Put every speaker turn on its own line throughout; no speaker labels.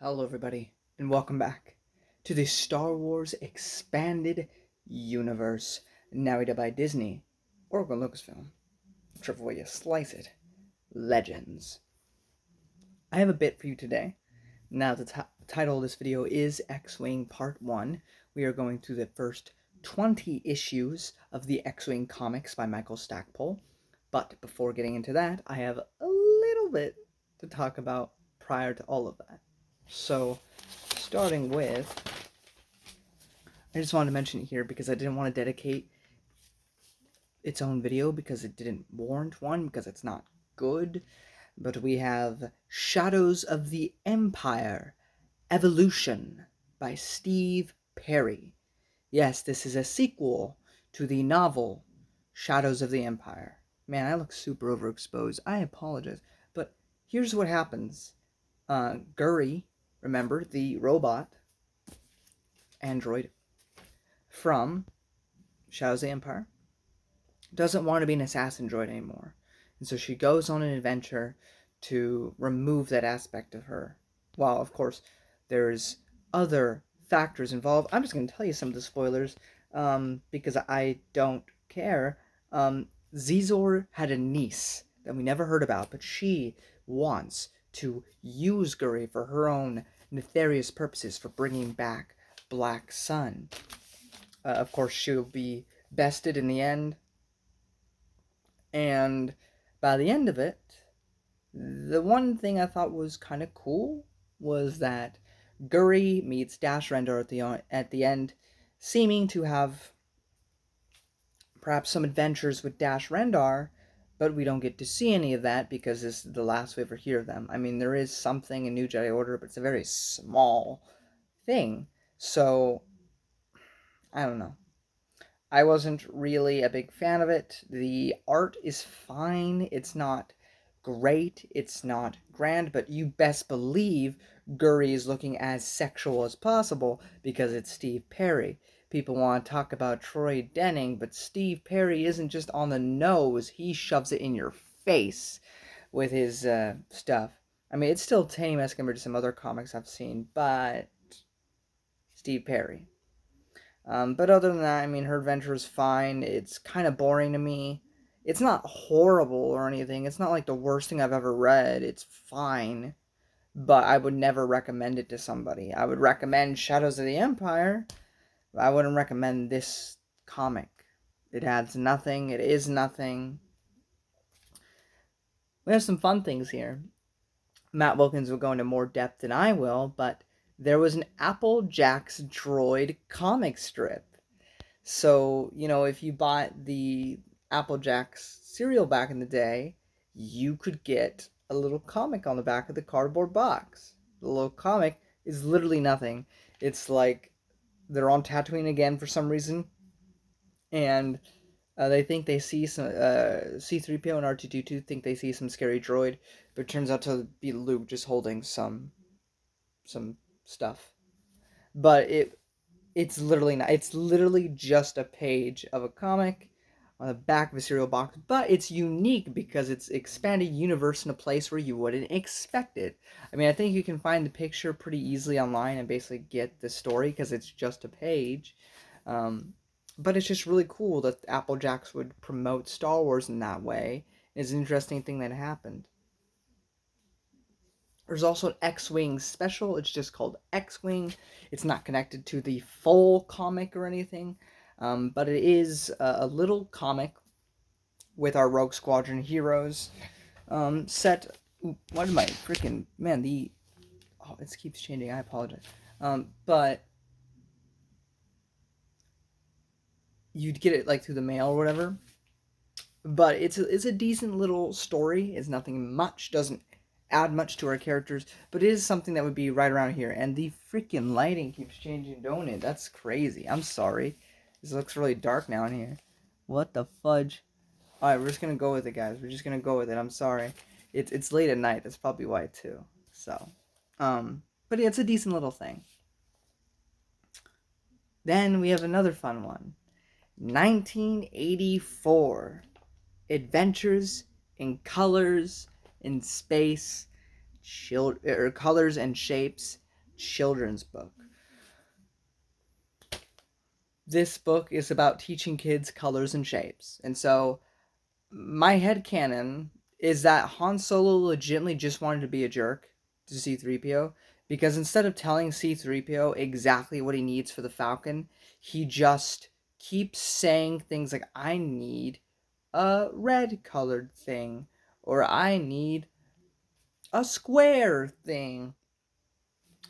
Hello everybody, and welcome back to the Star Wars Expanded Universe, narrated by Disney, or Lucasfilm, whichever way you slice it, Legends. I have a bit for you today. Now the title of this video is X-Wing Part 1. We are going through the first 20 issues of the X-Wing comics by Michael Stackpole. But before getting into that, I have a little bit to talk about prior to all of that. So, starting with, I just wanted to mention it here because I didn't want to dedicate its own video because it didn't warrant one, because it's not good. But we have Shadows of the Empire, Evolution by Steve Perry. Yes, this is a sequel to the novel Shadows of the Empire. Man, I look super overexposed. I apologize. But here's what happens. Guri, remember, the robot android from Shadows of the Empire, doesn't want to be an assassin droid anymore. And so she goes on an adventure to remove that aspect of her. While, of course, there's other factors involved. I'm just going to tell you some of the spoilers because I don't care. Zizor had a niece that we never heard about, but she wants to use Guri for her own nefarious purposes for bringing back Black Sun. Of course, she'll be bested in the end. And by the end of it, the one thing I thought was kind of cool was that Guri meets Dash Rendar at the end, seeming to have perhaps some adventures with Dash Rendar, but we don't get to see any of that because this is the last we ever hear of them. I mean, there is something in New Jedi Order, but it's a very small thing. So, I don't know. I wasn't really a big fan of it. The art is fine. It's not great. It's not grand, but you best believe Guri is looking as sexual as possible because it's Steve Perry. People want to talk about Troy Denning, but Steve Perry isn't just on the nose. He shoves it in your face with his stuff. I mean, it's still tame as compared to some other comics I've seen, but Steve Perry. But other than that, I mean, her adventure is fine. It's kind of boring to me. It's not horrible or anything. It's not like the worst thing I've ever read. It's fine. But I would never recommend it to somebody. I would recommend Shadows of the Empire, but I wouldn't recommend this comic. It adds nothing. It is nothing. We have some fun things here. Matt Wilkins will go into more depth than I will, but there was an Applejack's Droid comic strip. So, if you bought the Applejack's cereal back in the day, you could get a little comic on the back of the cardboard box. The little comic is literally nothing. It's like they're on Tatooine again for some reason, and they think they see some C-3PO and R2-D2 think they see some scary droid, but it turns out to be Luke just holding some stuff. But it's literally not. It's literally just a page of a comic on the back of a cereal box, but it's unique because it's expanded universe in a place where you wouldn't expect it. I mean, I think you can find the picture pretty easily online and basically get the story because it's just a page. But it's just really cool that Applejacks would promote Star Wars in that way. It's an interesting thing that happened. There's also an X-Wing special. It's just called X-Wing. It's not connected to the full comic or anything, but it is a little comic with our Rogue Squadron heroes set. What am I freaking man? It keeps changing. I apologize. But you'd get it like through the mail or whatever. But it's a decent little story. It's nothing much. Doesn't add much to our characters, but it is something that would be right around here. And the freaking lighting keeps changing, don't it? That's crazy. I'm sorry. This looks really dark now in here. What the fudge? Alright, we're just gonna go with it, guys. We're just gonna go with it. I'm sorry. It's late at night. That's probably why, too. So, but yeah, it's a decent little thing. Then we have another fun one. 1984. Adventures in Colors in Space, colors and shapes children's book. This book is about teaching kids colors and shapes. And so my headcanon is that Han Solo legitimately just wanted to be a jerk to C-3PO, because instead of telling C-3PO exactly what he needs for the Falcon, he just keeps saying things like, I need a red colored thing, or I need a square thing,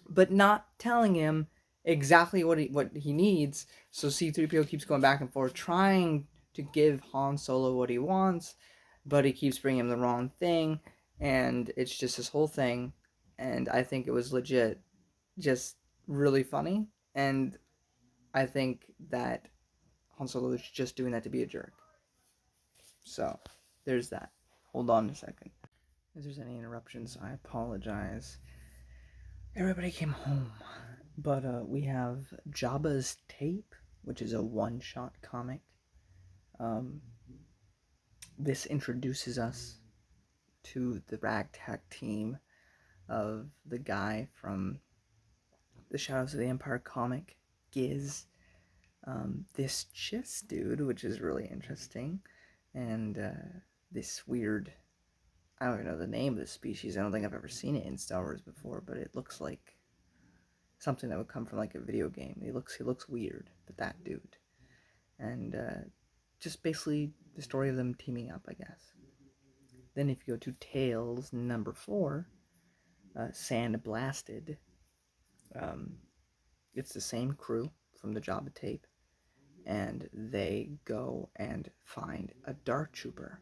but not telling him exactly what he needs. So C-3PO keeps going back and forth trying to give Han Solo what he wants, but he keeps bringing him the wrong thing, and it's just this whole thing. And I think it was legit just really funny, and I think that Han Solo is just doing that to be a jerk. So there's that. Hold on a second. If there's any interruptions, I apologize. Everybody came home. But we have Jabba's Tape, which is a one-shot comic. This introduces us to the ragtag team of the guy from the Shadows of the Empire comic, Giz. This Chiss dude, which is really interesting, and this weird, I don't even know the name of this species. I don't think I've ever seen it in Star Wars before, but it looks like something that would come from like a video game. He looks weird, but that dude. And just basically the story of them teaming up, I guess. Then if you go to Tales number 4, Sand Blasted, it's the same crew from the Jabba tape, and they go and find a Dark Trooper.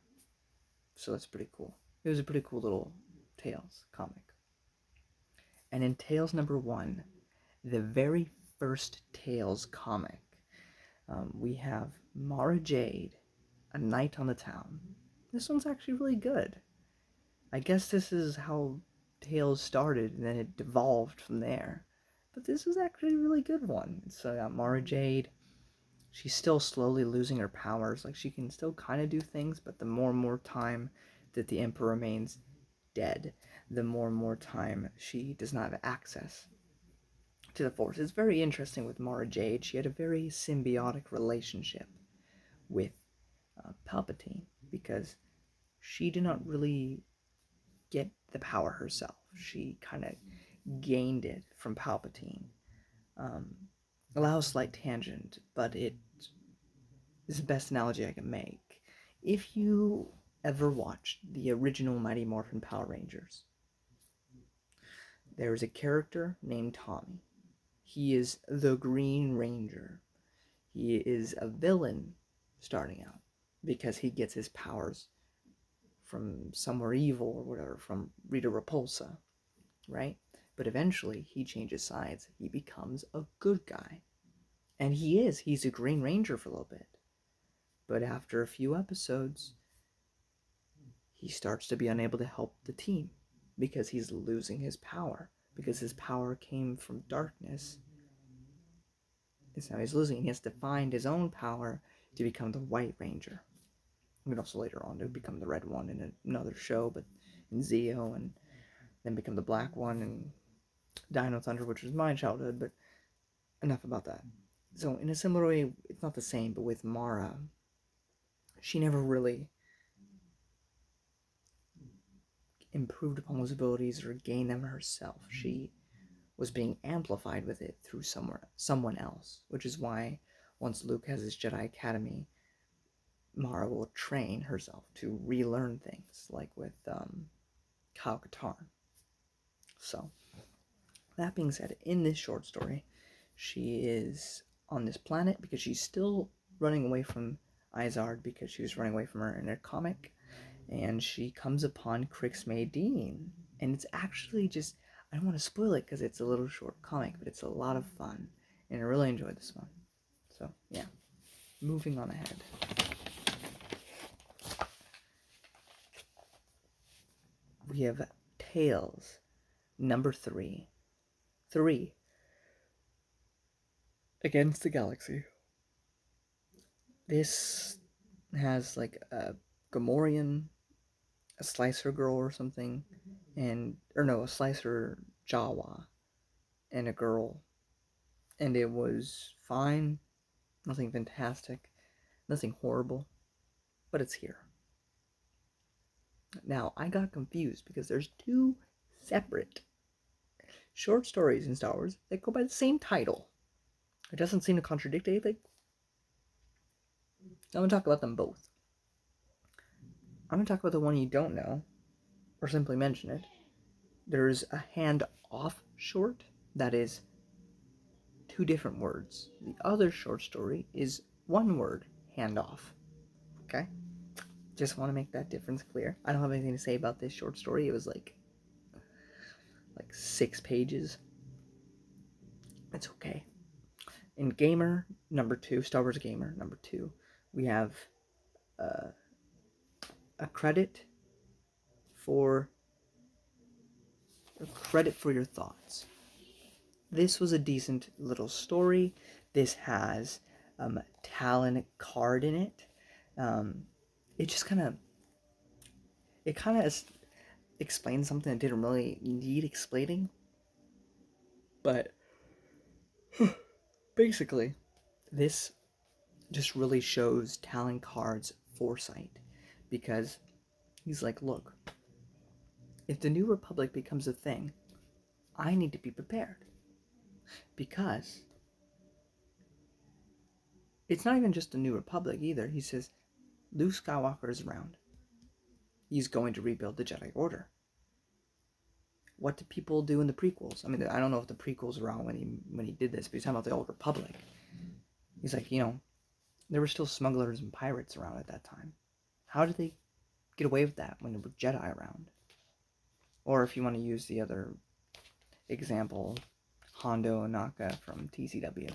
So that's pretty cool. It was a pretty cool little Tales comic. And in Tales number 1, the very first Tales comic, we have Mara Jade, A Night on the Town. This one's actually really good. I guess this is how Tales started, and then it devolved from there. But this is actually a really good one. It's Mara Jade. She's still slowly losing her powers. Like, she can still kind of do things, but the more and more time that the Emperor remains dead, the more and more time she does not have access to the Force. It's very interesting with Mara Jade. She had a very symbiotic relationship with Palpatine, because she did not really get the power herself. She kind of gained it from Palpatine. Allow a slight tangent, but it is the best analogy I can make. If you ever watched the original Mighty Morphin Power Rangers, there is a character named Tommy. He is the Green Ranger. He is a villain starting out because he gets his powers from somewhere evil or whatever, from Rita Repulsa, right? But eventually he changes sides. He becomes a good guy. And he's a Green Ranger for a little bit. But after a few episodes, he starts to be unable to help the team because he's losing his power. Because his power came from darkness. And now he's losing. He has to find his own power to become the White Ranger. And also later on to become the Red one in another show, but in Zeo, and then become the Black one in Dino Thunder, which was my childhood, but enough about that. So in a similar way, it's not the same, but with Mara, she never really improved upon those abilities or gained them herself. She was being amplified with it through someone else, which is why once Luke has his Jedi Academy, Mara will train herself to relearn things, like with Kyle Katarn. So, that being said, in this short story, she is on this planet because she's still running away from Izard because she was running away from her in her comic, and she comes upon Crix Maydeen, and it's actually just, I don't want to spoil it because it's a little short comic, but it's a lot of fun, and I really enjoyed this one. So, yeah. Moving on ahead. We have Tales number 3. 3. Against the Galaxy. This has like a Gamorrean, a Slicer girl or something, a Slicer Jawa, and a girl, and it was fine, nothing fantastic, nothing horrible, but it's here. Now, I got confused because there's two separate short stories in Star Wars that go by the same title. It doesn't seem to contradict anything. I'm going to talk about them both. I'm going to talk about the one you don't know, or simply mention it. There's a hand-off short that is two different words. The other short story is one word, hand-off. Okay? Just want to make that difference clear. I don't have anything to say about this short story. It was like 6 pages. It's okay. In Gamer number 2, Star Wars Gamer number 2, we have a credit for your thoughts. This was a decent little story. This has Talon card in it. It just kind of explains something that didn't really need explaining. But basically, this just really shows Talon Card's foresight, because he's like, look, if the New Republic becomes a thing, I need to be prepared, because it's not even just the New Republic either. He says, Luke Skywalker is around. He's going to rebuild the Jedi Order. What did people do in the prequels? I mean, I don't know if the prequels were on when he did this, but he's talking about the Old Republic. He's like, there were still smugglers and pirates around at that time. How did they get away with that when there were Jedi around? Or if you want to use the other example, Hondo Ohnaka from TCW.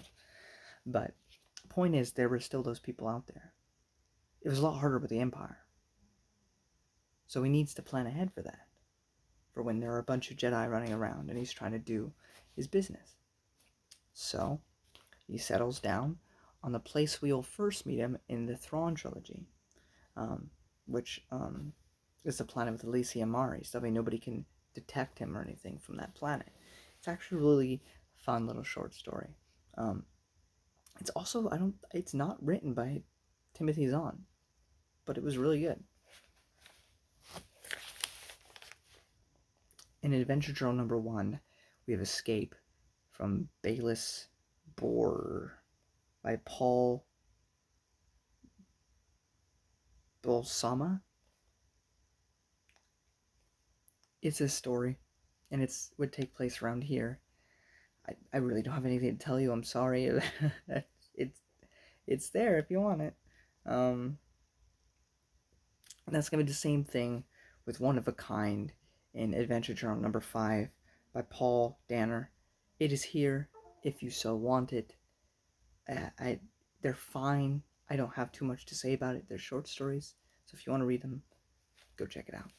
But the point is, there were still those people out there. It was a lot harder with the Empire. So he needs to plan ahead for that. For when there are a bunch of Jedi running around and he's trying to do his business. So he settles down on the place we'll first meet him in the Thrawn trilogy, which is the planet with Elysium Mari, so that way nobody can detect him or anything from that planet. It's actually a really fun little short story. It's also, it's not written by Timothy Zahn, but it was really good. In Adventure Journal number 1, we have Escape from Bayless Bor by Paul Bolsama. It's a story, and it would take place around here. I really don't have anything to tell you. I'm sorry. It's there if you want it. And that's going to be the same thing with One of a Kind in Adventure Journal number 5 by Paul Danner. It is here if you so want it. They're fine. I don't have too much to say about it. They're short stories, so if you want to read them, go check it out.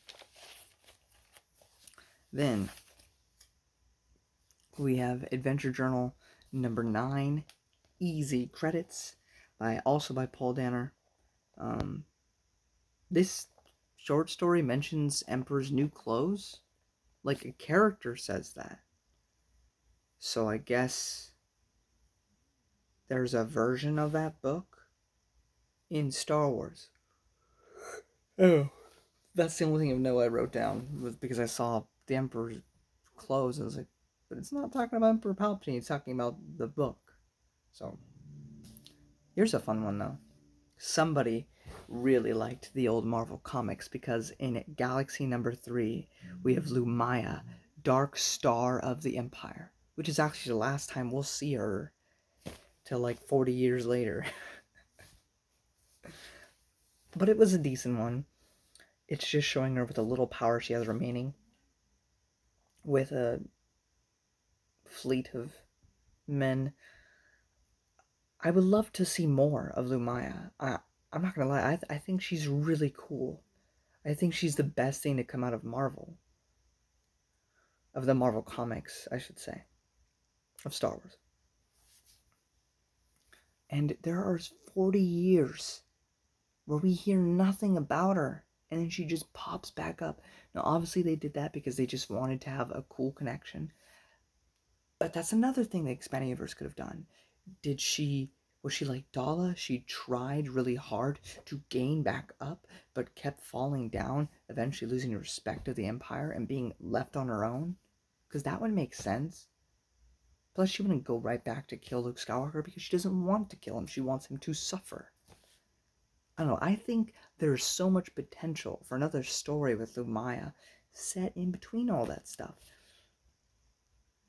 Then we have Adventure Journal number 9, Easy Credits, also by Paul Danner. This short story mentions Emperor's new clothes. Like, a character says that. So I guess there's a version of that book in Star Wars. Oh, that's the only thing of note I wrote down, was because I saw the Emperor's clothes, and I was like, but it's not talking about Emperor Palpatine, it's talking about the book. So, here's a fun one though. Somebody really liked the old Marvel comics, because in Galaxy number 3, we have Lumaya, Dark Star of the Empire, which is actually the last time we'll see her till like 40 years later. But it was a decent one. It's just showing her with a little power she has remaining, with a fleet of men. I would love to see more of Lumaya. I'm not gonna lie, I think she's really cool. I think she's the best thing to come out of Marvel. Of the Marvel comics, I should say. Of Star Wars. And there are 40 years where we hear nothing about her, and then she just pops back up. Now, obviously they did that because they just wanted to have a cool connection. But that's another thing the expanded universe could have done. Was she like Dala? She tried really hard to gain back up, but kept falling down, eventually losing the respect of the Empire and being left on her own? Because that would make sense. Plus, she wouldn't go right back to kill Luke Skywalker because she doesn't want to kill him. She wants him to suffer. I don't know. I think there's so much potential for another story with Lumaya set in between all that stuff.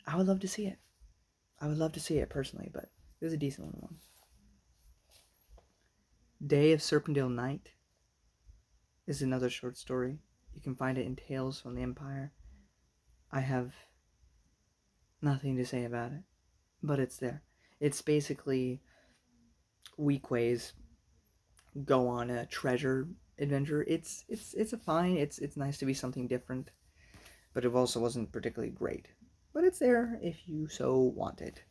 I would love to see it. I would love to see it personally, but it was a decent one. Day of Serpentine Night is another short story. You can find it in Tales from the Empire. I have nothing to say about it, but it's there. It's basically Weequays go on a treasure adventure. It's a fine. It's nice to be something different, but it also wasn't particularly great. But it's there if you so want it.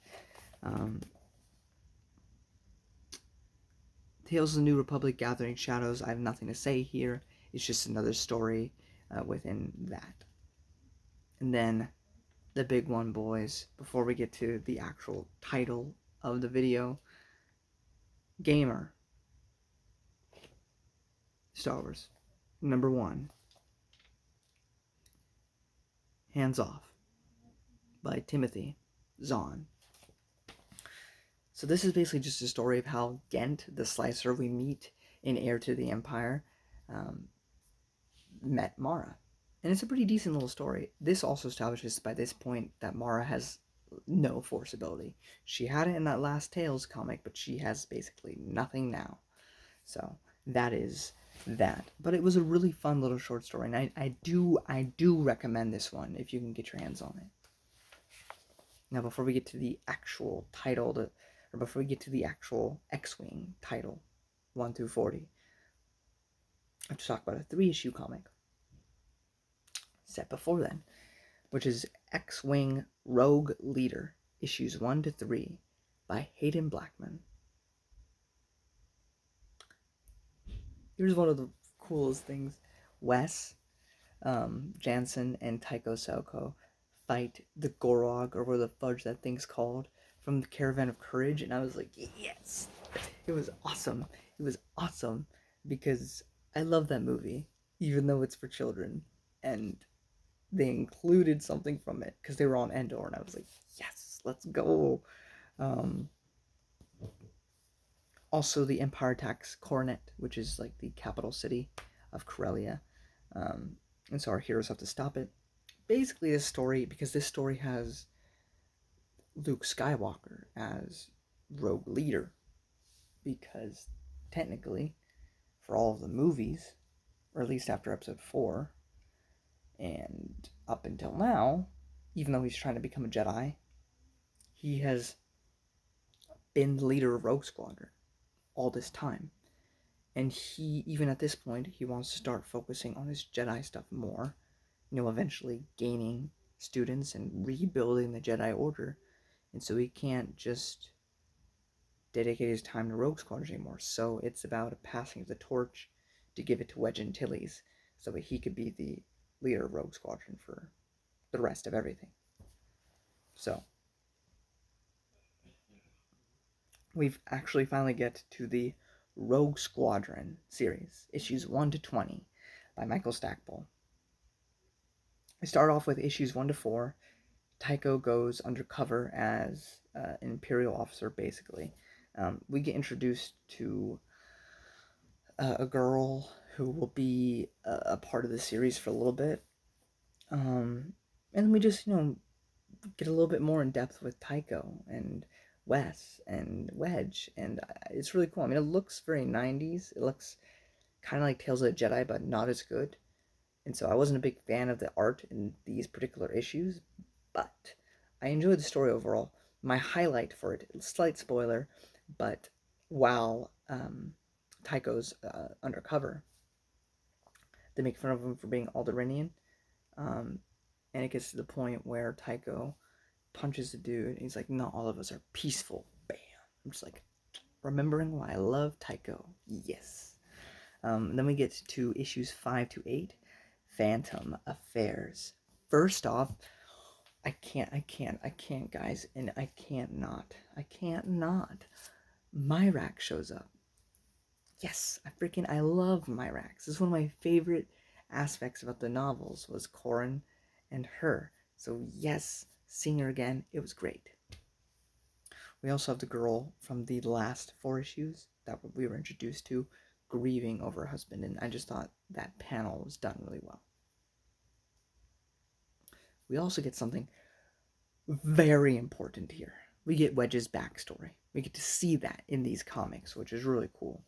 Tales of the New Republic, Gathering Shadows. I have nothing to say here. It's just another story within that. And then the big one, boys, before we get to the actual title of the video, Gamer. Star Wars. Number 1. Hands Off by Timothy Zahn. So this is basically just a story of how Ghent, the slicer we meet in Heir to the Empire, met Mara. And it's a pretty decent little story. This also establishes by this point that Mara has no Force ability. She had it in that last Tales comic, but she has basically nothing now. So that is that. But it was a really fun little short story, and I do recommend this one if you can get your hands on it. Now, before we get to the actual title, or before we get to the actual X-Wing title, 1 through 40, I have to talk about a 3-issue comic set before then, which is X-Wing Rogue Leader, issues 1 to 3, by Hayden Blackman. Here's one of the coolest things. Wes Jansen and Tycho Selko fight the Gorog, or whatever the fudge that thing's called, from the Caravan of Courage, and I was like, yes! It was awesome. It was awesome because I love that movie, even though it's for children, and they included something from it because they were on Endor, and I was like, yes, let's go. Also, the Empire attacks Cornet, which is like the capital city of Corellia, and so our heroes have to stop it. Basically, this story, because this story has Luke Skywalker as rogue leader, because technically, for all of the movies, or at least after episode 4, and up until now, even though he's trying to become a Jedi, he has been the leader of Rogue Squadron all this time. And he, even at this point, he wants to start focusing on his Jedi stuff more, eventually gaining students and rebuilding the Jedi Order. And so he can't just dedicate his time to Rogue Squadron anymore. So it's about a passing of the torch to give it to Wedge Antilles so that he could be the leader of Rogue Squadron for the rest of everything. So we've actually finally get to the Rogue Squadron series, issues 1 to 20 by Michael Stackpole. We start off with issues 1 to 4. Tycho goes undercover as an Imperial officer, basically. We get introduced to a girl who will be a part of the series for a little bit. And we just, get a little bit more in depth with Tycho and Wes and Wedge, and it's really cool. I mean, it looks very 90s. It looks kind of like Tales of the Jedi, but not as good. And so I wasn't a big fan of the art in these particular issues, but I enjoyed the story overall. My highlight for it, slight spoiler, but while Tycho's undercover, they make fun of him for being Alderaanian, and it gets to the point where Tycho punches the dude, and he's like, not all of us are peaceful. Bam. I'm just like, remembering why I love Tycho. Yes. Then we get to issues 5 to 8, Phantom Affairs. First off, I can't, guys, and I can't not. I can't not. Myrax shows up. Yes, I love Myrax. This is one of my favorite aspects about the novels was Corrin and her. So yes, seeing her again, it was great. We also have the girl from the last 4 issues that we were introduced to, grieving over her husband, and I just thought that panel was done really well. We also get something very important here. We get Wedges' backstory. We get to see that in these comics, which is really cool.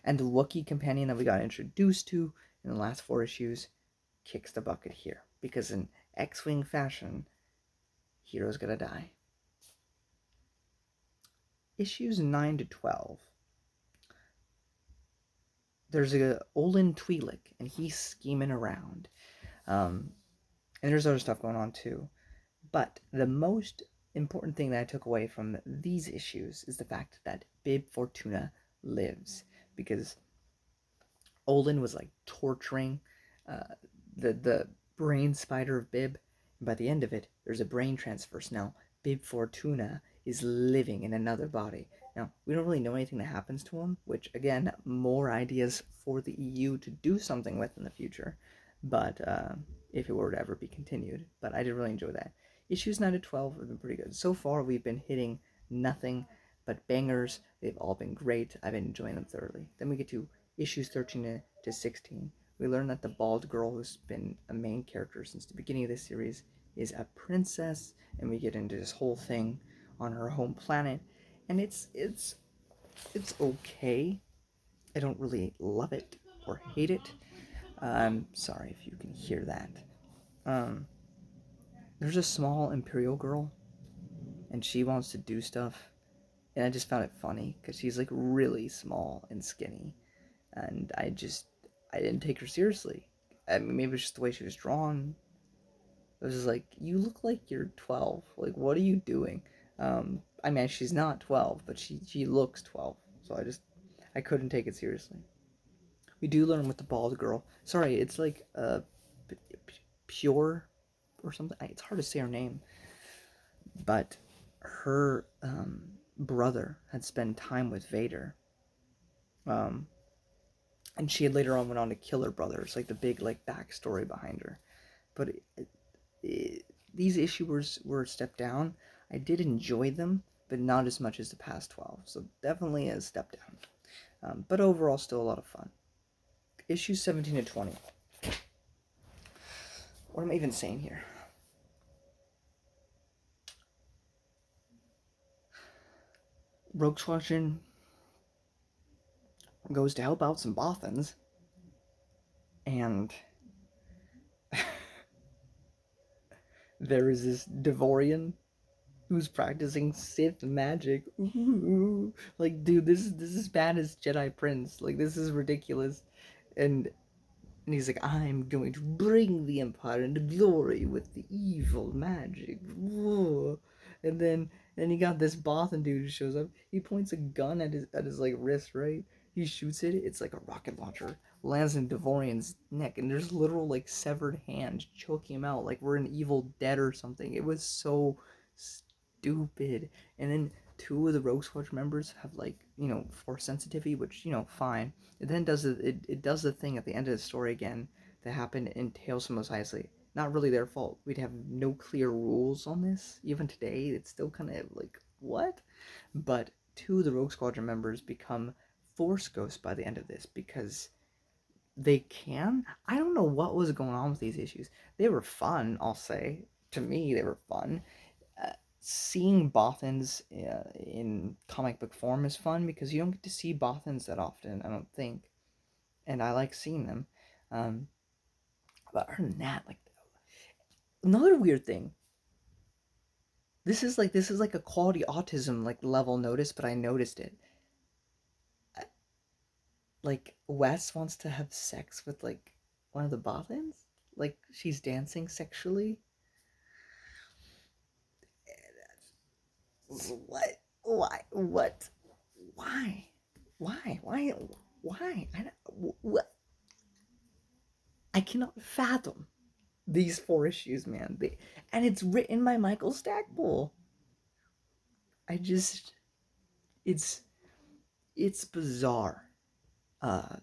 And the Wookiee companion that we got introduced to in the last 4 issues kicks the bucket here. Because in X-Wing fashion, hero's gonna die. Issues 9 to 12. There's a Olin Twi'lek, and he's scheming around. And there's other stuff going on too. But the most important thing that I took away from these issues is the fact that Bib Fortuna lives. Because Olin was like torturing the brain spider of Bib. And by the end of it, there's a brain transfer. Now, Bib Fortuna is living in another body. Now, we don't really know anything that happens to him, which, again, more ideas for the EU to do something with in the future. But if it were to ever be continued. But I did really enjoy that. Issues 9 to 12 have been pretty good. So far, we've been hitting nothing but bangers. They've all been great. I've been enjoying them thoroughly. Then we get to issues 13 to 16. We learn that the bald girl who's been a main character since the beginning of this series is a princess, and we get into this whole thing on her home planet, and it's okay. I don't really love it or hate it. I'm sorry if you can hear that. There's a small Imperial girl, and she wants to do stuff, and I just found it funny because she's like really small and skinny, and I didn't take her seriously. I mean, maybe it's just the way she was drawn. It was just like, you look like you're 12. Like, what are you doing? I mean, she's not 12, but she looks 12. So I couldn't take it seriously. We do learn with the bald girl. Sorry, it's like Pure or something. It's hard to say her name. But her brother had spent time with Vader. And she had later on went on to kill her brother. It's like the big like backstory behind her. But these issues were a step down. I did enjoy them, but not as much as the past 12. So definitely a step down. But overall, still a lot of fun. Issues 17 to 20. What am I even saying here? Rogue Squadron goes to help out some Bothans, and there is this Devorian who's practicing Sith magic. Ooh, like, dude, this is as bad as Jedi Prince. Like, this is ridiculous. And he's like, I'm going to bring the Empire into glory with the evil magic. Whoa. And then you got this Bothan dude who shows up. He points a gun at his like wrist, right? He shoots it. It's like a rocket launcher. Lands in Devorian's neck, and there's literal like severed hands choking him out, like we're an Evil Dead or something. It was so stupid. And then two of the Rogue Squadron members have like force sensitivity, which fine. It then does it does the thing at the end of the story again that happened in Tales from Mos Eisley. Not really their fault. We'd have no clear rules on this. Even today, it's still kind of like, what? But two of the Rogue Squadron members become Force Ghosts by the end of this because they can. I don't know what was going on with these issues. They were fun, I'll say. To me, they were fun. Seeing Bothans in comic book form is fun because you don't get to see Bothans that often, I don't think. And I like seeing them. But other than that, like, another weird thing. This is like a quality autism like level notice, but I noticed it. Like, Wes wants to have sex with like one of the Bothans. Like, she's dancing sexually. What? Why? What? Why? Why? What? I cannot fathom These 4 issues, man. And it's written by Michael Stackpole. I just, it's bizarre. Uh,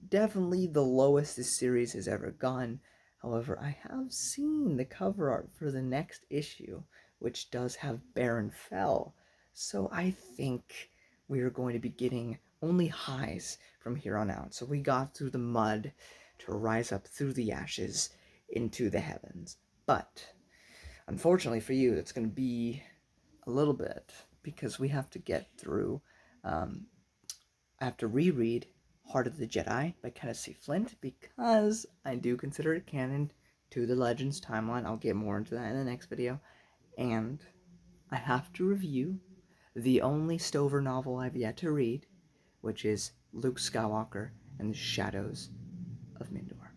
Definitely the lowest this series has ever gone. However, I have seen the cover art for the next issue, which does have Baron Fell. So I think we are going to be getting only highs from here on out. So we got through the mud to rise up through the ashes into the heavens. But unfortunately for you, it's going to be a little bit because we have to get through. I have to reread Heart of the Jedi by Kenneth C. Flint because I do consider it canon to the Legends timeline. I'll get more into that in the next video. And I have to review the only Stover novel I've yet to read, which is Luke Skywalker and the Shadows of Mindor.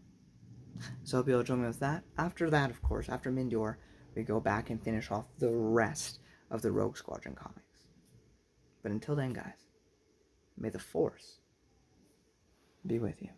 So I hope you'll join me with that. After that, of course, after Mindor, we go back and finish off the rest of the Rogue Squadron comics. But until then, guys, may the Force be with you.